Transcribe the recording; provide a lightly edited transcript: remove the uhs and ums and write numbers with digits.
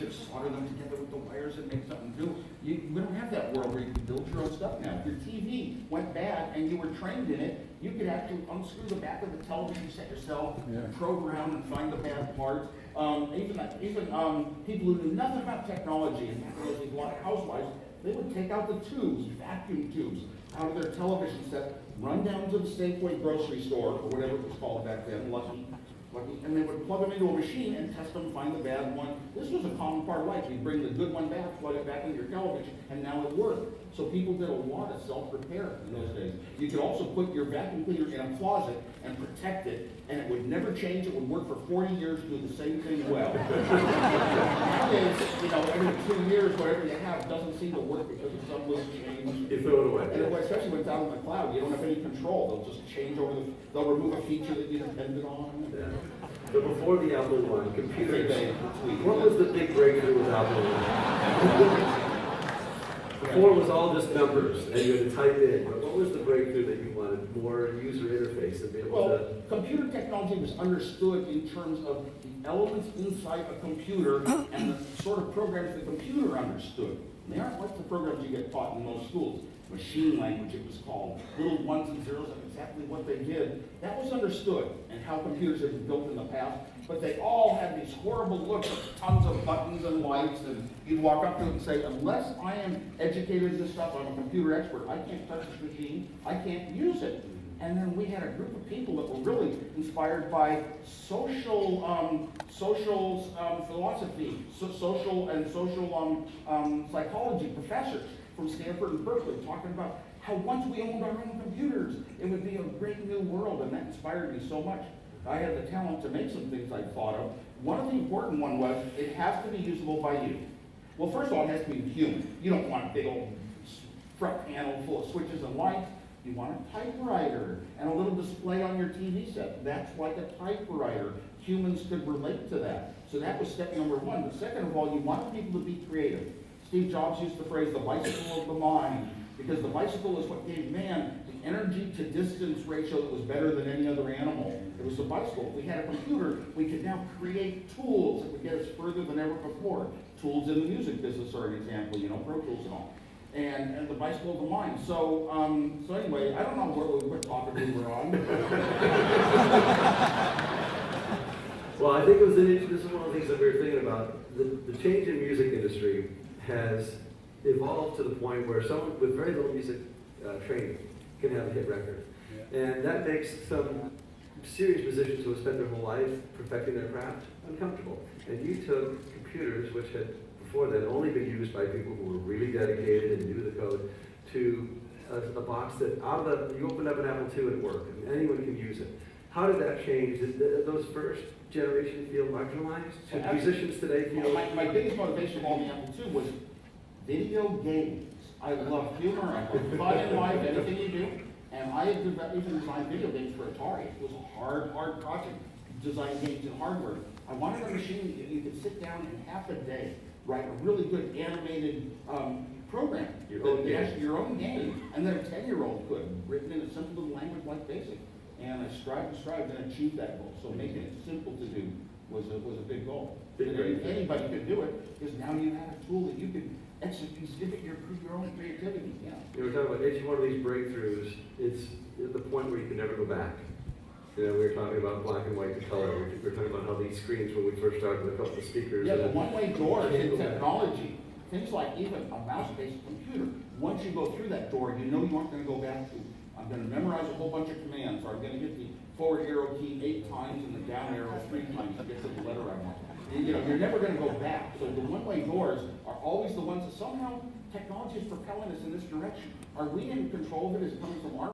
chips, solder them together with the wires and make something new. We don't have that world where you can build your own stuff now. If your TV went bad and you were trained in it, you could actually unscrew the back of the television set yourself, program and find the bad parts. Even people who knew nothing about technology, and there was a lot of housewives, they would take out the tubes, vacuum tubes, out of their television set, run down to the Safeway grocery store, or whatever it was called back then, Lucky, and they would plug them into a machine and test them, find the bad one. This was a common part of life. You'd bring the good one back, plug it back into your television, and now it worked. So people did a lot of self-repair in those days. You could also put your vacuum cleaner in a closet and protect it, and it would never change. It would work for 40 years, do the same thing well. Nowadays, every 2 years, whatever you have doesn't seem to work because of some little change. You throw it away. And especially when it's out in the cloud, you don't have any control. They'll just change they'll remove a feature that you depended on. Yeah. But before the Apple I, computers, what was the big breakthrough with Apple I? Before it was all just numbers, and you had to type in, but what was the breakthrough that you wanted? More user interface to be able to... Computer technology was understood in terms of the elements inside a computer and the sort of programs the computer understood. They aren't like the programs you get taught in most schools. Machine language, it was called. Little ones and zeros, and exactly what they did. That was understood, and how computers have been built in the past. But they all had these horrible looks of tons of buttons and lights, and you'd walk up to it and say, unless I am educated in this stuff, I'm a computer expert, I can't touch this machine, I can't use it. And then we had a group of people that were really inspired by social philosophy, social psychology professors from Stanford and Berkeley, talking about how once we owned our own computers, it would be a great new world, and that inspired me so much. I had the talent to make some things I thought of. One of the important ones was, it has to be usable by you. Well, first of all, it has to be human. You don't want a big old front panel full of switches and lights. You want a typewriter and a little display on your TV set. That's like a typewriter. Humans could relate to that. So that was step number one. But second of all, you wanted people to be creative. Steve Jobs used the phrase, the bicycle of the mind, because the bicycle is what gave man the energy to distance ratio that was better than any other animal. It was the bicycle. If we had a computer, we could now create tools that would get us further than ever before. Tools in the music business are an example, Pro Tools and all. And the bicycle of the mind. So anyway, I don't know what topic we were on. Well, I think this is one of the things that we were thinking about. The change in music industry has evolved to the point where someone with very little music training can have a hit record. Yeah. And that makes some serious musicians who have spent their whole life perfecting their craft uncomfortable. And you took computers, which had before then only been used by people who were really dedicated and knew the code, to a box that you opened up an Apple II and it worked, and anyone can use it. How did that change? Did those first generation feel marginalized? Should musicians today feel... My biggest motivation of all the Apple II was video games. I love humor, I love fun in life, anything you do. And I had even designed video games for Atari. It was a hard project, design games in hardware. I wanted a machine that you could sit down in half a day, write a really good animated program, your own game, and then a 10-year-old could, written in a simple little language like BASIC. And I strived and achieved that goal. So making it simple to do was a big goal. Anybody could do it, because now you have a tool that you can exhibit your own creativity. Yeah. You were talking about each one of these breakthroughs, it's at the point where you can never go back. We were talking about black and white to color. We were talking about how these screens, when we first started with a couple of speakers. Yeah, the one-way doors in technology, things like even a mouse-based computer, once you go through that door, you know you aren't going to go back to. I'm going to memorize a whole bunch of commands, or I'm going to hit the forward arrow key 8 times and the down arrow 3 times to get to the letter I want. You're never going to go back. So the one-way doors are always the ones that somehow technology is propelling us in this direction. Are we in control of it? Is it coming from our